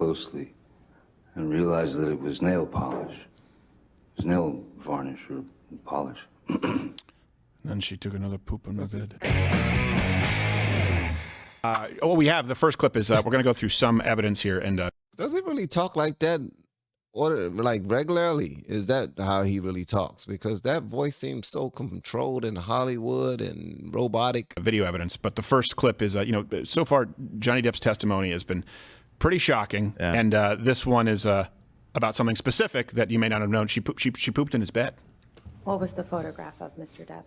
closely and realized that it was nail polish. It was nail varnish or polish. And then she took another poop on my bed. What we have, the first clip is, we're going to go through some evidence here. And does he really talk like that, or like regularly? Is that how he really talks? Because that voice seems so controlled in Hollywood and robotic. Video evidence. But the first clip is, you know, so far Johnny Depp's testimony has been pretty shocking. Yeah. And this one is about something specific that you may not have known. She pooped in his bed. What was the photograph of Mr. Depp?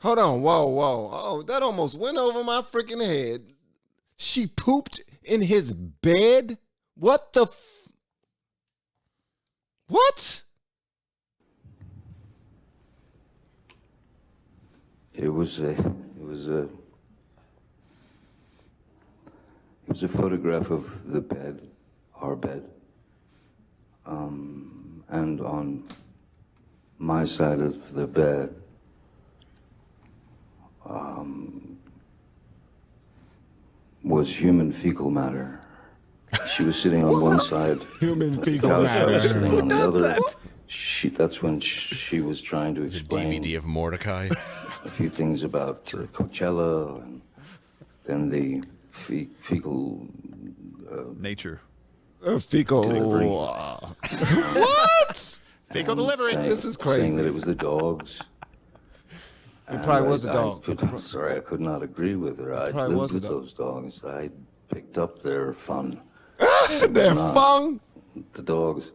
Hold on, whoa. Oh, that almost went over my freaking head. She pooped in his bed? What the what? It was a photograph of the bed, our bed. And on my side of the bed, was human fecal matter. She was sitting on one side. Human fecal matter. Who on does the other. that? That's when she was trying to explain DVD of Mordecai. a few things about Coachella and then the fecal nature. Fecal. delivery. What? Fecal delivery. This is Saying crazy. that it was the dogs. It probably was a dog. I could not agree with her. I probably was lived a with dog. those dogs. I picked up their fun. They're fun. The dogs.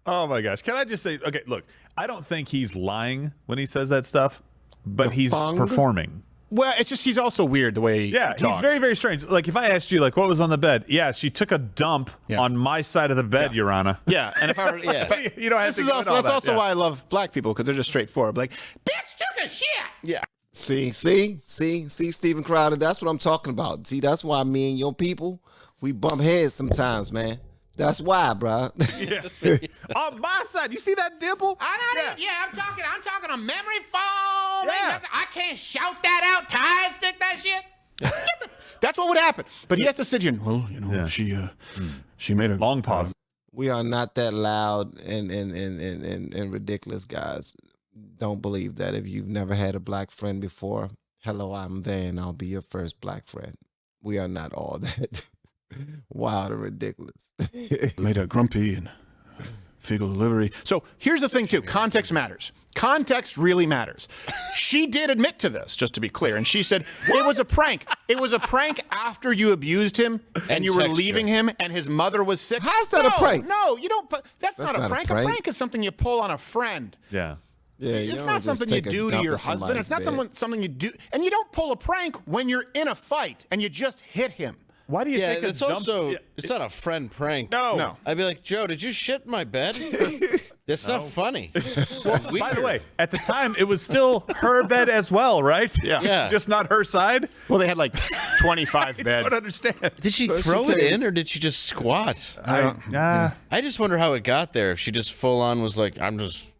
Oh my gosh. Can I just say, okay, look, I don't think he's lying when he says that stuff, but he's fung? performing. Well, it's just he's also weird the way he Yeah, talks. he's very, very strange. Like if I asked you, like, what was on the bed? Yeah, she took a dump on my side of the bed, Your Honor. Yeah, and if I were, You don't have this to is go also into all that's that, also yeah. why I love black people, because they're just straightforward. Like, bitch took a shit. Yeah. See, Steven Crowder, that's what I'm talking about. See, that's why me and your people, we bump heads sometimes, man. That's why, bro. On my side, you see that dimple? I'm talking a memory foam. Yeah. Ain't nothing- I can't shout that out, tie stick that shit. That's what would happen. But he has to sit here and, well, you know, she made a Long pause. We are not that loud and ridiculous, guys. Don't believe that. If you've never had a black friend before, hello, I'm Van. I'll be your first black friend. We are not all that wild and ridiculous. made a grumpy and fecal delivery. So here's the thing, too. Context matters. Context really matters. She did admit to this, just to be clear, and she said it was a prank. It was a prank after you abused him and you were leaving him, and his mother was sick. How's that a prank? No, you don't. That's not a prank. A prank is something you pull on a friend. Yeah. Yeah, It's not something you do to your husband. It's not something you do. And you don't pull a prank when you're in a fight and you just hit him. Why do you Yeah, think a it's dump? also Yeah, it's not a friend prank. No. I'd be like, Joe, did you shit in my bed? That's not funny. By the way, at the time, it was still her bed as well, right? Yeah. Just not her side? Well, they had like 25 I beds. don't understand. Did she throw it in or did she just squat? I I just wonder how it got there. If she just full on was like, I'm just.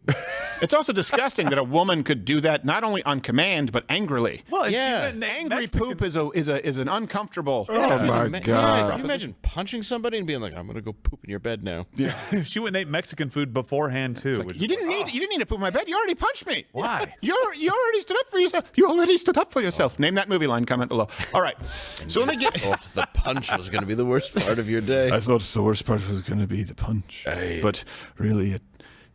It's also disgusting that a woman could do that not only on command but angrily. Well, and Yeah. she went Angry Mexican. poop is an uncomfortable. Oh my Yeah, God. can you imagine punching somebody and being like, I'm gonna go poop in your bed now? She went and ate Mexican food beforehand too. which You is didn't like, need to poop in my bed. You already punched me. Why? You already stood up for yourself. You already stood up for yourself. Name that movie line. Comment below. All right. So let me get. Thought the punch was gonna be the worst part of your day. I thought the worst part was going to be the punch, but really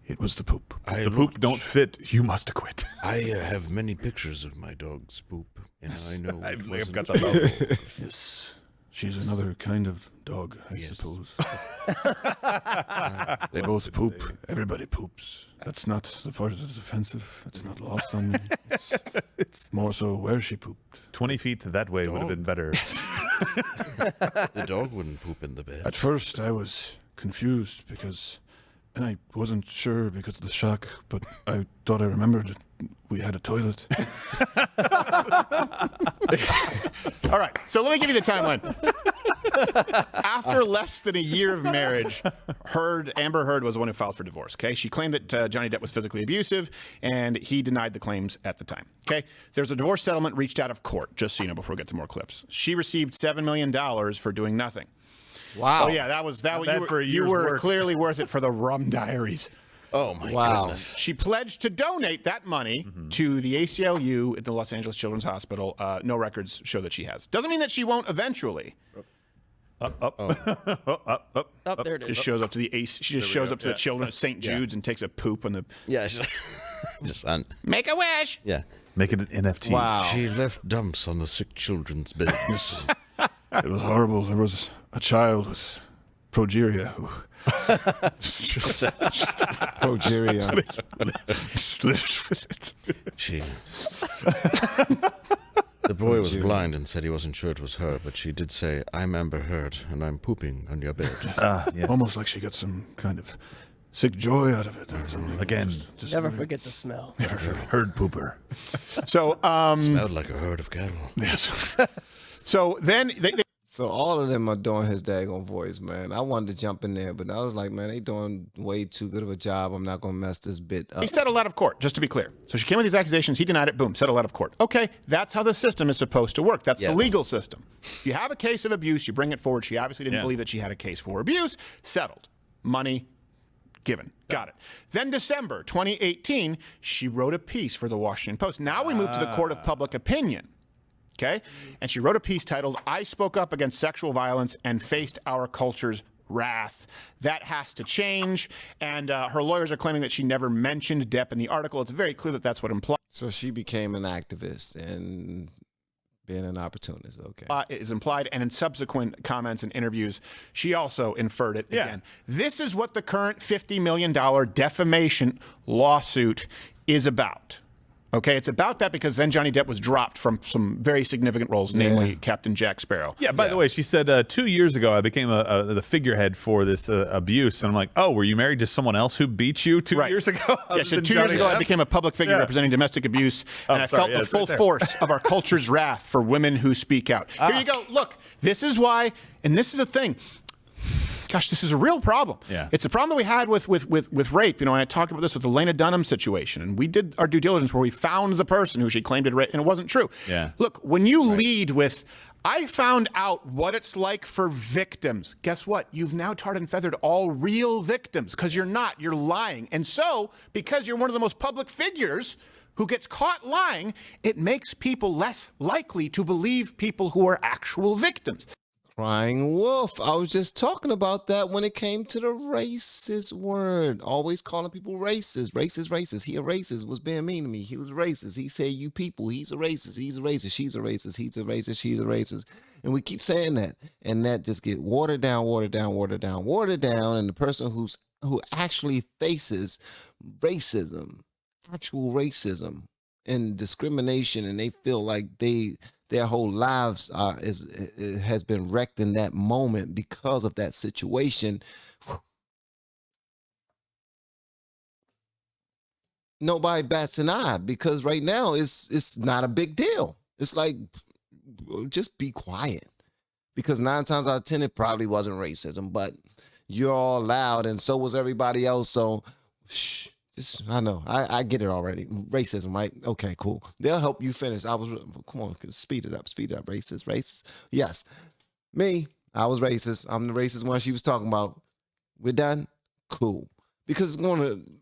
it was the poop. The poop don't fit. You must acquit. I have many pictures of my dog's poop, and I know it I've wasn't got the logo. Yes, she's another kind of dog, I suppose. They both poop. Everybody poops. That's not the part that's offensive. It's not lost on me. It's more so where she pooped. 20 feet that way would have been better. The dog wouldn't poop in the bed. At first, I was confused because And I wasn't sure because of the shock, but I thought I remembered we had a toilet. All right, so let me give you the timeline. After less than a year of marriage, Amber Heard was the one who filed for divorce, okay? She claimed that Johnny Depp was physically abusive, and he denied the claims at the time, okay? There's a divorce settlement reached out of court, just so you know, before we get to more clips. She received $7 million for doing nothing. Wow. Oh, yeah, that was for a you year's were work. clearly worth it for the Rum Diaries. Oh my Wow. goodness. She pledged to donate that money to the ACLU at the Los Angeles Children's Hospital. No records show that she has. Doesn't mean that she won't eventually. Up, there it is. Just shows up to the She just shows up to the children at St. Jude's and takes a poop on the. Yeah. Just on. Make a wish. Yeah. Make it an NFT. Wow. She left dumps on the sick children's beds. It was horrible. There was a child with progeria who Progeria. slipped with it. She. The boy was blind and said he wasn't sure it was her, but she did say, "I'm Amber Heard and I'm pooping on your bed." Yes. Almost like she got some kind of sick joy out of it or something. Again, Just Never forget the smell. herd pooper. So, Smelled like a herd of cattle. yes. So then they So all of them are doing his daggone voice, man. I wanted to jump in there, but I was like, man, they doing way too good of a job. I'm not going to mess this bit up. He settled out of court, just to be clear. So she came with these accusations. He denied it. Boom, settled out of court. Okay, that's how the system is supposed to work. That's the Yes. legal system. If you have a case of abuse, you bring it forward. She obviously didn't Yeah. believe that she had a case for abuse. Settled. Money given. Got it. Then December 2018, she wrote a piece for the Washington Post. Now we move to the court of public opinion. Okay? And she wrote a piece titled, "I Spoke Up Against Sexual Violence and Faced Our Culture's Wrath." That has to change. And her lawyers are claiming that she never mentioned Depp in the article. It's very clear that that's what implies. So she became an activist and being an opportunist. Okay. Is implied, and in subsequent comments and interviews, she also inferred it again. This is what the current $50 million defamation lawsuit is about. Okay, it's about that because then Johnny Depp was dropped from some very significant roles, namely Captain Jack Sparrow. Yeah, by the way, she said 2 years ago I became the figurehead for this abuse. And I'm like, oh, were you married to someone else who beat you 2 years ago? Yeah, so 2 years ago, I became a public figure representing domestic abuse, and I felt the full force of our culture's wrath for women who speak out. Here you go. Look, this is why, and this is a thing. Gosh, this is a real problem. Yeah. It's a problem that we had with rape. You know, I talked about this with the Lena Dunham situation, and we did our due diligence where we found the person who she claimed had raped, and it wasn't true. Yeah. Look, when you lead with, "I found out what it's like for victims," guess what? You've now tarred and feathered all real victims because you're not. You're lying. And so, because you're one of the most public figures who gets caught lying, it makes people less likely to believe people who are actual victims. Crying wolf. I was just talking about that when it came to the racist word. Always calling people racist. Racist. He a racist. Was being mean to me. He was racist. He said, "You people." He's a racist. He's a racist. She's a racist. He's a racist. She's a racist. And we keep saying that. And that just get watered down. And the person who actually faces racism, actual racism and discrimination, and they feel like their whole lives has been wrecked in that moment because of that situation. Nobody bats an eye because right now it's not a big deal. It's like, just be quiet, because 9 times out of 10 it probably wasn't racism, but you're all loud and so was everybody else. So shh. I know. I get it already. Racism, right? Okay, cool. They'll help you finish. Come on, speed it up. Racist. Yes. Me, I was racist. I'm the racist one she was talking about. We're done? Cool. Because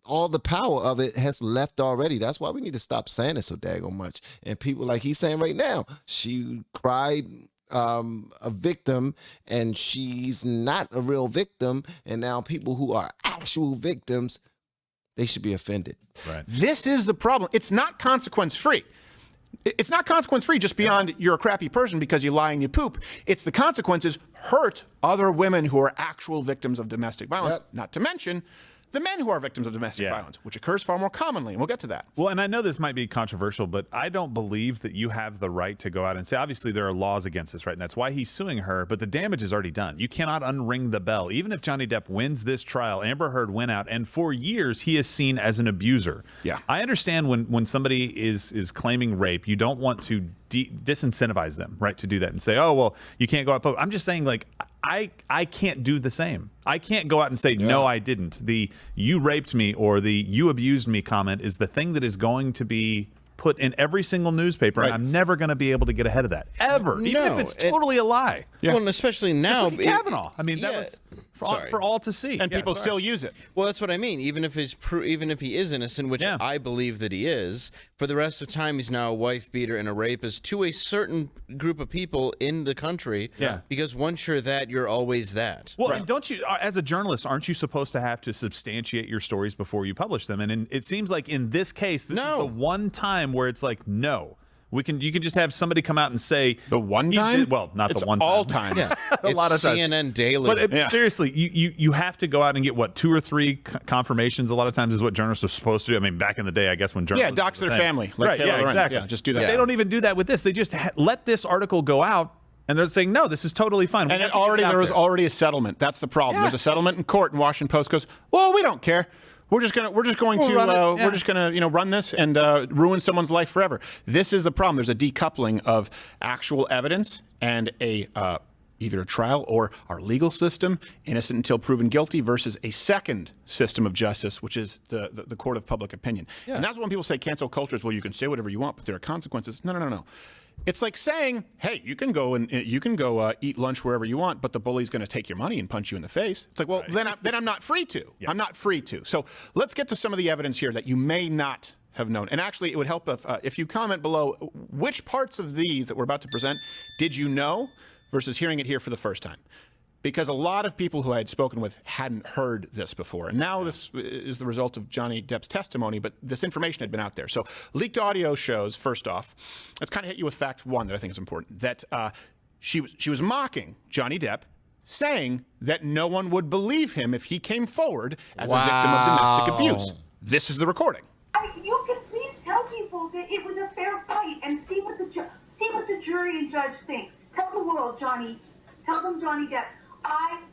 all the power of it has left already. That's why we need to stop saying it so daggone much. And people, like he's saying right now, she cried a victim and she's not a real victim. And now people who are actual victims, they should be offended. Right. This is the problem. It's not consequence-free. It's not consequence-free just beyond you're a crappy person because you lie and you poop. It's the consequences hurt other women who are actual victims of domestic violence. Yep. Not to mention the men who are victims of domestic violence, which occurs far more commonly, and we'll get to that. Well, and I know this might be controversial, but I don't believe that you have the right to go out and say, obviously there are laws against this, right? And that's why he's suing her, but the damage is already done. You cannot unring the bell. Even if Johnny Depp wins this trial, Amber Heard went out, and for years he is seen as an abuser. Yeah. I understand when somebody is claiming rape, you don't want to disincentivize them, right, to do that and say, oh, well, you can't go out. I'm just saying, like, I can't do the same. I can't go out and say, no, I didn't. The you raped me or the you abused me comment is the thing that is going to be put in every single newspaper, and I'm never going to be able to get ahead of that, ever, even if it's totally a lie. Well, and especially now. Like Kavanaugh. I mean, that was for all to see. And people still use it. Well, that's what I mean. Even if he is innocent, which I believe that he is, for the rest of the time he's now a wife beater and a rapist to a certain group of people in the country. Yeah. Because once you're that, you're always that. Well, and don't you, as a journalist, aren't you supposed to have to substantiate your stories before you publish them? And it seems like in this case, this is the one time where it's like, no. You can just have somebody come out and say the one time. Well, not it's the one time. All times. Yeah. A lot of CNN times. Daily. But seriously, you have to go out and get what 2 or 3 confirmations. A lot of times is what journalists are supposed to do. I mean, back in the day, I guess when journalists dox their family, like right? Taylor Exactly. Yeah, just do that. They don't even do that with this. They just let this article go out. And they're saying, no, this is totally fine. And there was already a settlement. That's the problem. Yeah. There's a settlement in court, and Washington Post goes, well, we don't care. We're just going to run this and ruin someone's life forever. This is the problem. There's a decoupling of actual evidence and either a trial or our legal system, innocent until proven guilty, versus a second system of justice, which is the court of public opinion. Yeah. And that's when people say cancel culture is, well, you can say whatever you want, but there are consequences. No. It's like saying, hey, you can go eat lunch wherever you want, but the bully's going to take your money and punch you in the face. It's like, well, then I'm not free to. Yeah. I'm not free to. So let's get to some of the evidence here that you may not have known. And actually, it would help if you comment below which parts of these that we're about to present did you know versus hearing it here for the first time. Because a lot of people who I had spoken with hadn't heard this before. And now this is the result of Johnny Depp's testimony, but this information had been out there. So leaked audio shows, first off, let's kind of hit you with fact one that I think is important, that she was mocking Johnny Depp, saying that no one would believe him if he came forward as a victim of domestic abuse. This is the recording. You can please tell people that it was a fair fight and see what the jury and judge think. Tell the world, Johnny. Tell them, Johnny Depp.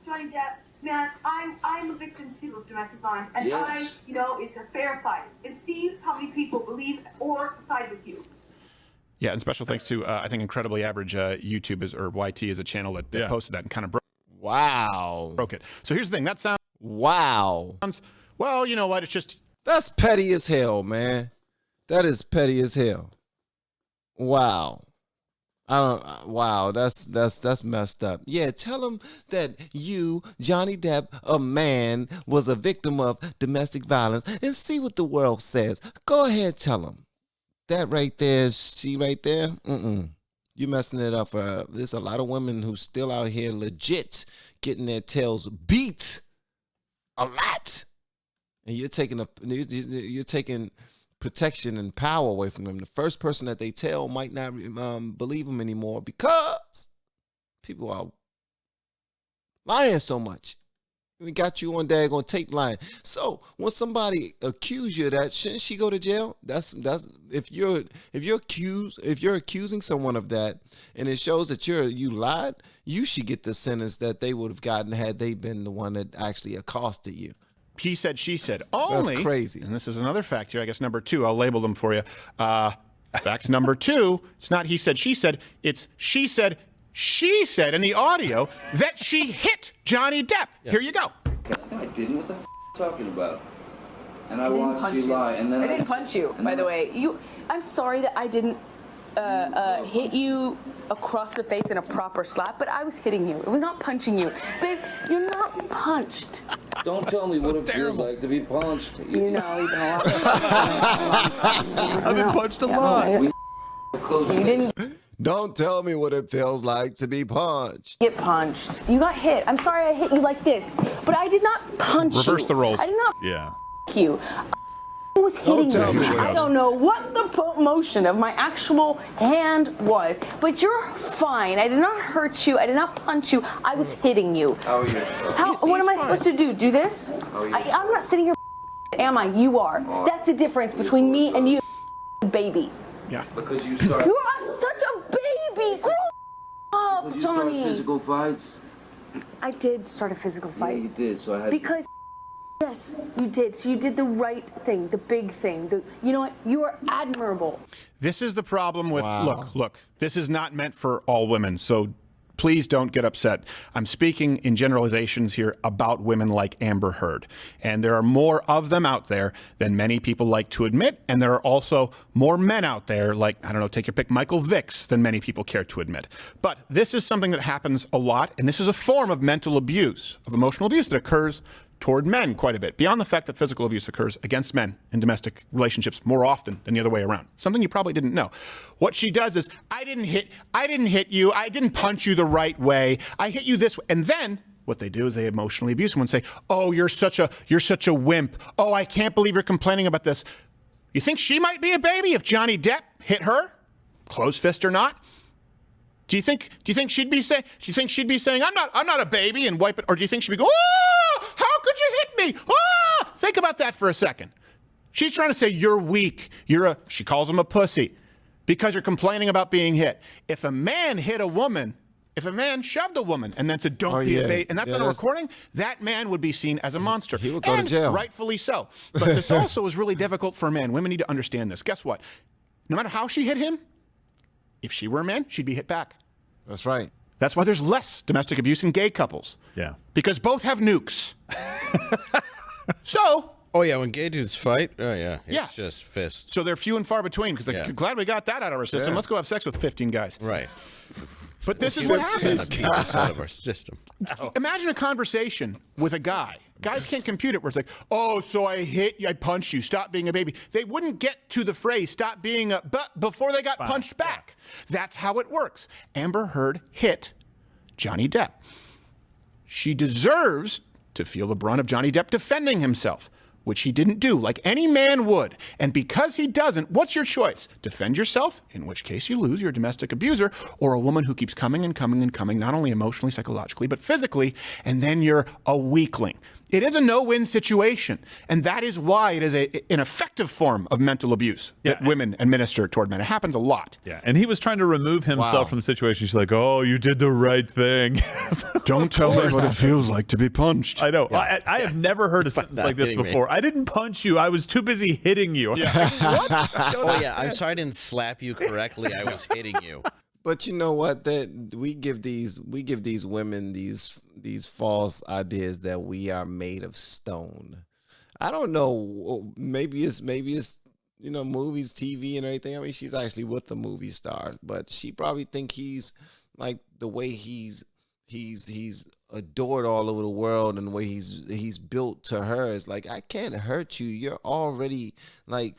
Johnny Depp, man, I'm a victim too of domestic violence, and it's a fair fight. And see how many people believe or side with you. Yeah, and special thanks to I think Incredibly Average YouTube or YT is a channel that posted that and kind of broke it. So here's the thing. That sounds well. You know what? It's just that's petty as hell, man. That is petty as hell. Wow. Wow, that's messed up. Yeah, tell him that you, Johnny Depp, a man, was a victim of domestic violence, and see what the world says. Go ahead, tell him. That right there, see right there? You're messing it up. There's a lot of women who still out here legit getting their tails beat a lot, and you're taking protection and power away from them. The first person that they tell might not believe them anymore because people are lying so much. We got you on daggone tape line. So when somebody accuse you of that, shouldn't she go to jail? That's if you're accusing someone of that and it shows that you lied, you should get the sentence that they would have gotten had they been the one that actually accosted you. He said, she said. Only, that's crazy. And this is another fact here, I guess, number 2. I'll label them for you. Fact number 2, it's not he said, she said. It's she said in the audio that she hit Johnny Depp. Yeah. Here you go. No, I didn't. What the talking about? And I watched you lie. And then I didn't punch you, by the way. I'm sorry that I didn't hit you across the face in a proper slap, but I was hitting you. It was not punching you. Babe, you're not punched. Don't tell me what it feels like to be punched. You know, you've been a lot. I've been punched a lot. You didn't Don't tell me what it feels like to be punched. get punched. You got hit. I'm sorry I hit you like this, but I did not punch you. Reverse the roles. I did not Yeah. you. was hitting tell you. me what I don't know what the motion of my actual hand was, but you're fine. I did not hurt you. I did not punch you. I was hitting you. How are you? What am I supposed to do? Do this? I'm not sitting here, am I? You are. That's the difference between me and you, baby. Yeah. Because you start. You are such a baby. Grow up, Because you start Johnny. physical fights. I did start a physical fight. Yeah, you did. So I had. Because, yes, you did. So you did the right thing, the big thing. You know what? You are admirable. This is the problem with, look, this is not meant for all women, so please don't get upset. I'm speaking in generalizations here about women like Amber Heard. And there are more of them out there than many people like to admit. And there are also more men out there, like, I don't know, take your pick, Michael Vicks, than many people care to admit. But this is something that happens a lot. And this is a form of mental abuse, of emotional abuse that occurs toward men quite a bit, beyond the fact that physical abuse occurs against men in domestic relationships more often than the other way around. Something you probably didn't know. What she does is, I didn't hit you, I didn't punch you the right way, I hit you this way. And then what they do is they emotionally abuse someone and say, oh, you're such a wimp. Oh, I can't believe you're complaining about this. You think she might be a baby if Johnny Depp hit her? Closed fist or not? Do you think she'd be saying I'm not a baby and wipe it, or do you think she'd be going, oh, how could you hit me? Oh! Think about that for a second. She's trying to say you're weak. She calls him a pussy because you're complaining about being hit. If a man hit a woman, if a man shoved a woman and then said don't be a baby, and that's on a recording, that man would be seen as a monster. He would go to jail. Rightfully so. But this also is really difficult for men. Women need to understand this. Guess what? No matter how she hit him, if she were a man, she'd be hit back. That's right. That's why there's less domestic abuse in gay couples. Yeah. Because both have nukes. So. Oh, yeah, when gay dudes fight, it's just fists. So they're few and far between because glad we got that out of our system. Let's go have sex with 15 guys. Right. But this is what happens. Out of our system. Imagine a conversation with a guy. Guys can't compute it where it's like, oh, so I hit you, I punched you, stop being a baby. They wouldn't get to the phrase stop being a but before they got punched back. That's how it works. Amber Heard hit Johnny Depp. She deserves to feel the brunt of Johnny Depp defending himself, which he didn't do, like any man would. And because he doesn't, what's your choice? Defend yourself, in which case you lose, you're a domestic abuser, or a woman who keeps coming and coming and coming, not only emotionally, psychologically, but physically, and then you're a weakling. It is a no-win situation, and that is why it is an effective form of mental abuse that women administer toward men. It happens a lot. Yeah, and he was trying to remove himself from the situation. She's like, oh, you did the right thing. Don't tell me what it feels like to be punched. I know. Yeah. I have never heard a sentence like this before. I didn't punch you. I was too busy hitting you. Yeah. What? Oh, yeah, I'm sorry I didn't slap you correctly. I was hitting you. But you know what? That we give these women these false ideas that we are made of stone. I don't know. Maybe it's movies, TV, and everything. I mean, she's actually with the movie star, but she probably think he's like the way he's adored all over the world, and the way he's built to her is like, I can't hurt you. You're already like.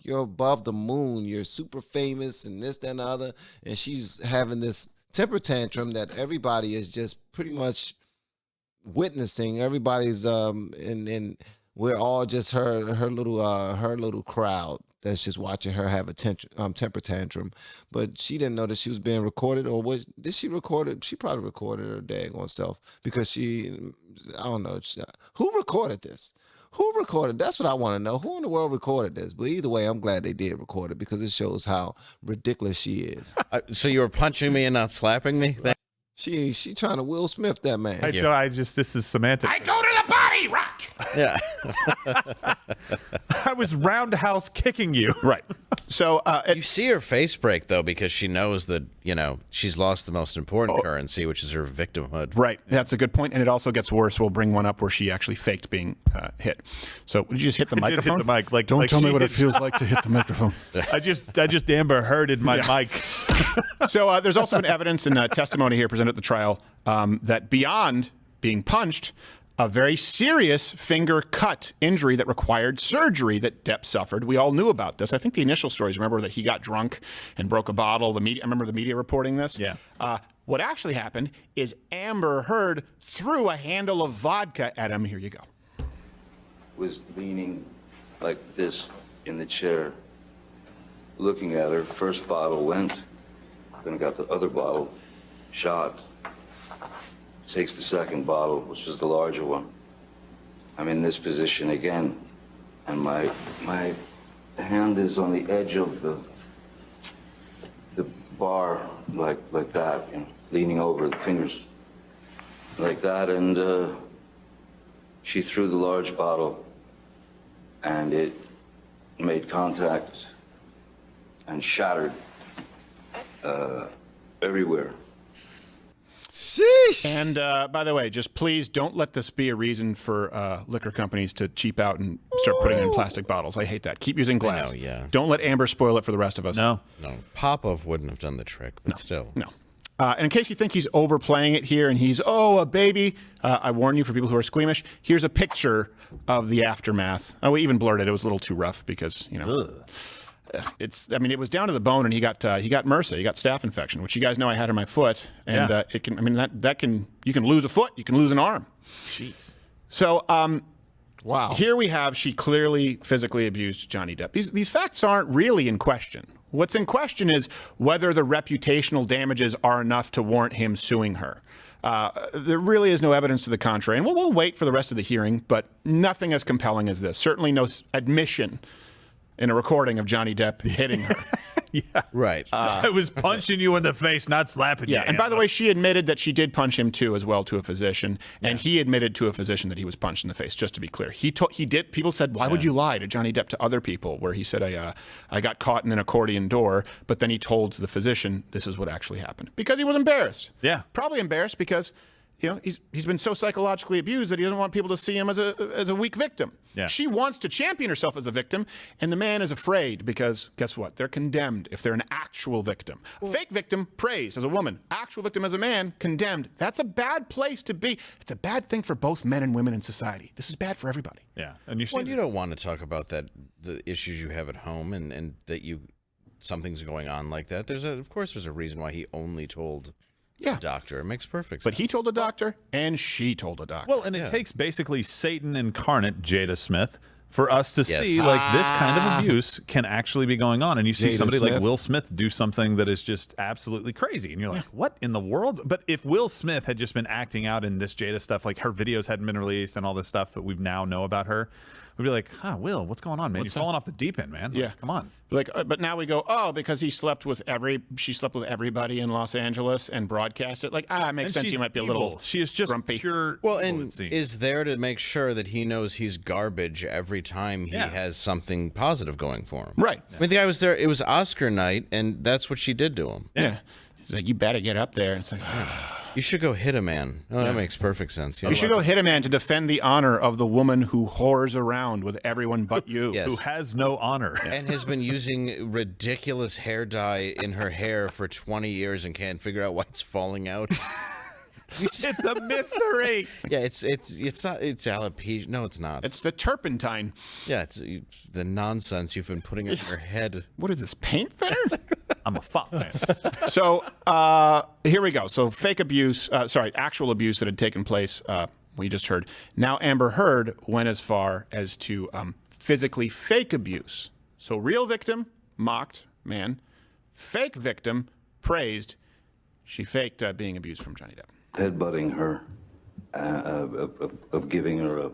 You're above the moon. You're super famous and this, that, and the other. And she's having this temper tantrum that everybody is just pretty much witnessing. Everybody's and we're all just her little crowd that's just watching her have a temper tantrum. But she didn't know that she was being recorded, or did she record it? She probably recorded her daggone self because I don't know. Who recorded this? Who recorded? That's what I want to know. Who in the world recorded this? But either way, I'm glad they did record it because it shows how ridiculous she is. So you were punching me and not slapping me? She trying to Will Smith that man. This is semantic. I go to the body rock. Yeah. I was roundhouse kicking you. Right. So you see her face break, though, because she knows that, she's lost the most important currency, which is her victimhood. Right. That's a good point. And it also gets worse. We'll bring one up where she actually faked being hit. So did you just hit the microphone? Hit the mic. Don't tell me what it feels like to hit the microphone. I just Amber Hearded my mic. So there's also been evidence and testimony here presented at the trial that beyond being punched, a very serious finger cut injury that required surgery that Depp suffered. We all knew about this. I think the initial stories, remember that he got drunk and broke a bottle. I remember the media reporting this. Yeah. What actually happened is Amber Heard threw a handle of vodka at him. Here you go. Was leaning like this in the chair, looking at her. First bottle went, then got the other bottle, shot. Takes the second bottle, which was the larger one. I'm in this position again, and my hand is on the edge of the bar, like that, you know, leaning over, the fingers like that, and she threw the large bottle, and it made contact and shattered everywhere. Sheesh. And by the way, just please don't let this be a reason for liquor companies to cheap out and start putting it in plastic bottles. I hate that. Keep using glass. I know, yeah. Don't let Amber spoil it for the rest of us. No. Popov wouldn't have done the trick, but still. No. And in case you think he's overplaying it here and he's, a baby, I warn you, for people who are squeamish, here's a picture of the aftermath. Oh, we even blurred it. It was a little too rough because, you know. It was down to the bone, and he got MRSA, he got staph infection, which you guys know I had on my foot, and it can, you can lose a foot, you can lose an arm. Jeez. So, Wow. here we have, she clearly physically abused Johnny Depp. These facts aren't really in question. What's in question is whether the reputational damages are enough to warrant him suing her. There really is no evidence to the contrary, and we'll wait for the rest of the hearing, but nothing as compelling as this. Certainly no admission in a recording of Johnny Depp hitting her. Yeah. Right. I was punching you in the face, not slapping you. Yeah, and by the way, she admitted that she did punch him too, as well, to a physician, and he admitted to a physician that he was punched in the face. Just to be clear, he did. People said, "Why would you lie to Johnny Depp to other people?" Where he said, "I got caught in an accordion door," but then he told the physician this is what actually happened because he was embarrassed. Yeah, probably embarrassed because, you know, he's been so psychologically abused that he doesn't want people to see him as a weak victim. Yeah. She wants to champion herself as a victim, and the man is afraid because, guess what? They're condemned if they're an actual victim. Fake victim, praised as a woman. Actual victim as a man, condemned. That's a bad place to be. It's a bad thing for both men and women in society. This is bad for everybody. Yeah, and you you don't want to talk about the issues you have at home, and that something's going on like that. Of course there's a reason why he only told the doctor. It makes perfect sense. But he told the doctor, and she told the doctor. Well, and it takes basically Satan incarnate Jada Smith for us to see like this kind of abuse can actually be going on. And you see Jada somebody Smith. like Will Smith do something that is just absolutely crazy. And you're like, what in the world? But if Will Smith had just been acting out in this Jada stuff, like her videos hadn't been released and all this stuff that we now know about her, we'd be like, Will, what's going on, man? You're falling off the deep end, man. Yeah. Like, come on. Like, but now we go, because she slept with everybody in Los Angeles and broadcast it. Like, it makes sense. she's You might be a evil. little She is just grumpy. pure Well, evil, and it seems. is there to make sure that he knows he's garbage every time he has something positive going for him. Right. I mean, the guy was there. It was Oscar night, and that's what she did to him. Yeah. He's like, you better get up there. And it's like, You should go hit a man. Oh, that makes perfect sense. you should go hit a man to defend the honor of the woman who whores around with everyone but you. Yes. Who has no honor. And has been using ridiculous hair dye in her hair for 20 years and can't figure out why it's falling out. It's a mystery. Yeah, it's alopecia. No, it's not. It's the turpentine. Yeah, it's the nonsense you've been putting in your head. What is this, paint thinner? I'm a fuck man. So here we go. So actual abuse that had taken place, we just heard. Now Amber Heard went as far as to physically fake abuse. So real victim, mocked, man. Fake victim, praised. She faked being abused from Johnny Depp. Headbutting her, of giving her a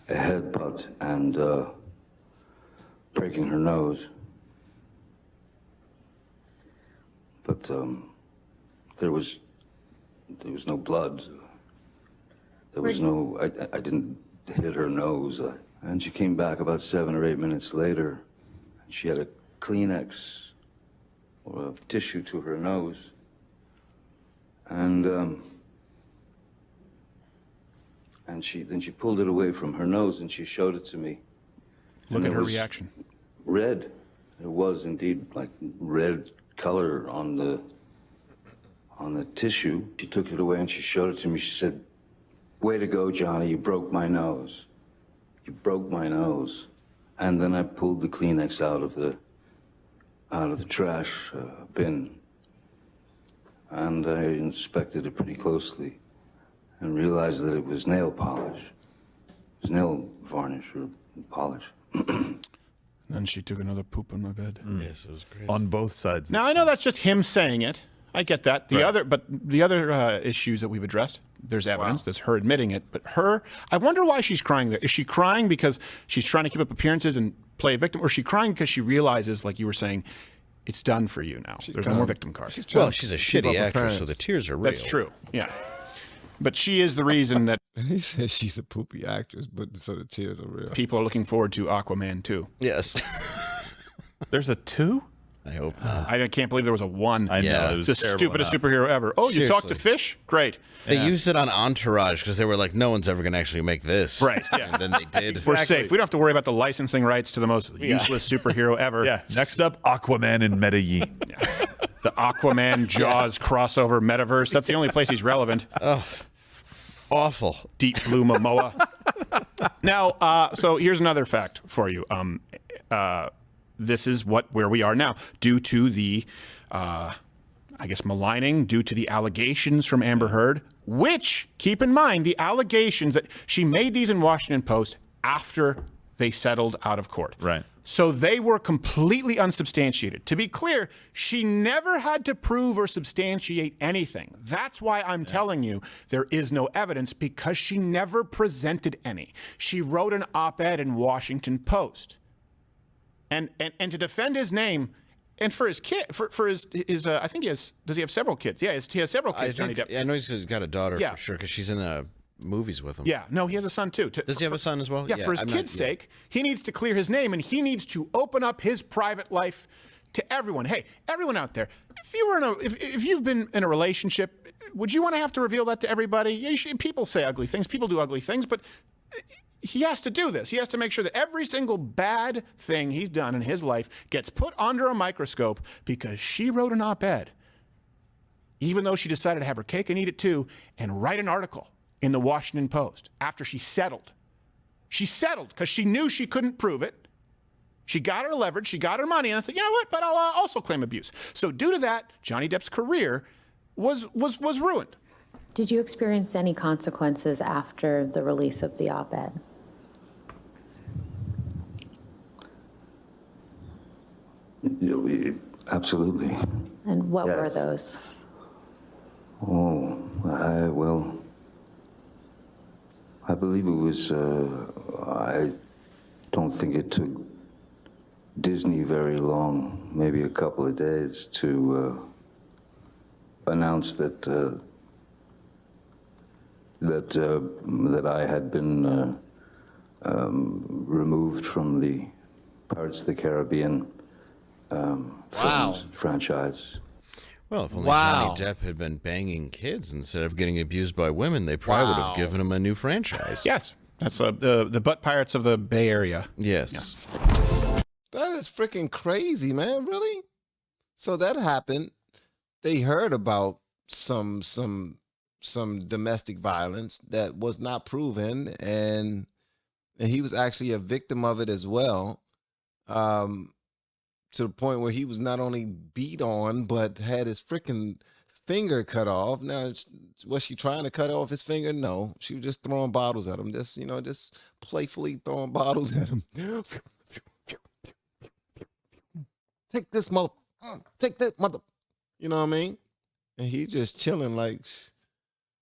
headbutt and breaking her nose. But there was no blood. There was no. I didn't hit her nose. And she came back about 7 or 8 minutes later, and she had a Kleenex or a tissue to her nose, and she pulled it away from her nose and she showed it to me. Look And at it her was reaction. Red. There was indeed like red color on the tissue. She took it away and she showed it to me. She said, "Way to go, Johnny, you broke my nose. You broke my nose." And then I pulled the Kleenex out of the trash bin, and I inspected it pretty closely and realized that it was nail polish. It was nail varnish or polish. Then she took another poop on my bed. Yes, it was crazy. On both sides. Now I know that's just him saying it. I get that. The Right. other issues that we've addressed, there's evidence. There's her admitting it. But I wonder why she's crying there. Is she crying because she's trying to keep up appearances and play a victim, or is she crying because she realizes, like you were saying, it's done for you now? There's no more victim card. Well, she's a shitty actress, so the tears are real. That's true. Yeah. But she is the reason that He says she's a poopy actress, but so the tears are real. people are looking forward to Aquaman 2. Yes. There's a 2? I hope not. I can't believe there was a 1. I know. It was It's the terrible stupidest enough. superhero ever. Oh, you talk to Seriously. fish? Great. They used it on Entourage because they were like, no one's ever going to actually make this. Right, yeah. And then they did. We're safe. We don't have to worry about the licensing rights to the most useless superhero ever. Yeah. Next up, Aquaman in Medellin. The Aquaman Jaws crossover metaverse. That's the only place he's relevant. Awful. Deep Blue Momoa. Now, so here's another fact for you. This is where we are now, due to the, I guess, maligning, due to the allegations from Amber Heard, which, keep in mind, the allegations that she made these in Washington Post after they settled out of court. Right. So they were completely unsubstantiated. To be clear, she never had to prove or substantiate anything. That's why I'm telling you there is no evidence, because she never presented any. She wrote an op-ed in Washington Post. And to defend his name, and for his kid, for his I think does he have several kids? Yeah, he has several kids, Johnny Depp. I know he's got a daughter Yeah. for sure because she's in the movies with him. Yeah, no, he has a son too. Does he have a son as well? Yeah, for his kid's sake, he needs to clear his name, and he needs to open up his private life to everyone. Hey, everyone out there, if you've been in a relationship, would you want to have to reveal that to everybody? Yeah, people say ugly things, people do ugly things, but he has to do this. He has to make sure that every single bad thing he's done in his life gets put under a microscope because she wrote an op-ed, even though she decided to have her cake and eat it too, and write an article in the Washington Post after she settled. She settled because she knew she couldn't prove it. She got her leverage, she got her money, and I said, you know what, but I'll also claim abuse. So due to that, Johnny Depp's career was ruined. Did you experience any consequences after the release of the op-ed? Absolutely. And what were Yes. those? Oh, I believe it was, I don't think it took Disney very long, maybe a couple of days, to announce that that I had been removed from the Pirates of the Caribbean films franchise. Well, if only Johnny Depp had been banging kids instead of getting abused by women, they probably would have given him a new franchise. Yes, that's the Butt Pirates of the Bay Area. Yes. That is freaking crazy, man. Really? So that happened. They heard about some domestic violence that was not proven, and he was actually a victim of it as well. To the point where he was not only beat on, but had his freaking finger cut off. Now, was she trying to cut off his finger? No, she was just throwing bottles at him. Just playfully throwing bottles at him. Take this mother. Take that mother. You know what I mean? And he just chilling, like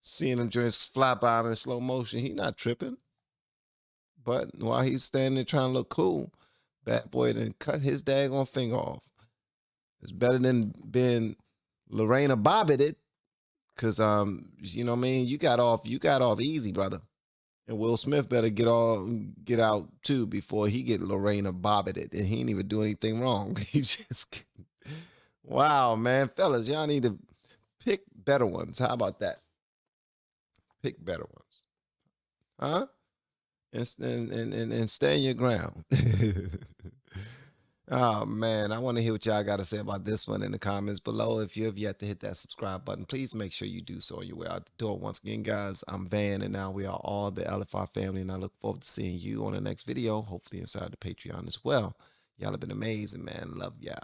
seeing them joints fly by him in slow motion. He not tripping. But while he's standing there trying to look cool, bad boy then cut his daggone finger off. It's better than being Lorena Bobbitt, because you know what I mean, you got off easy, brother. And Will Smith better get out too before he get Lorena Bobbitt, and he ain't even do anything wrong. He's just wow, man, fellas, y'all need to pick better ones. How about that? Pick better ones, huh? And stand your ground. Oh man, I want to hear what y'all got to say about this one in the comments below. If you have yet to hit that subscribe button, please make sure you do so on your way out the door. Once again, guys, I'm Van, and now we are all the LFR family, and I look forward to seeing you on the next video, hopefully inside the Patreon as well. Y'all have been amazing, man. Love y'all.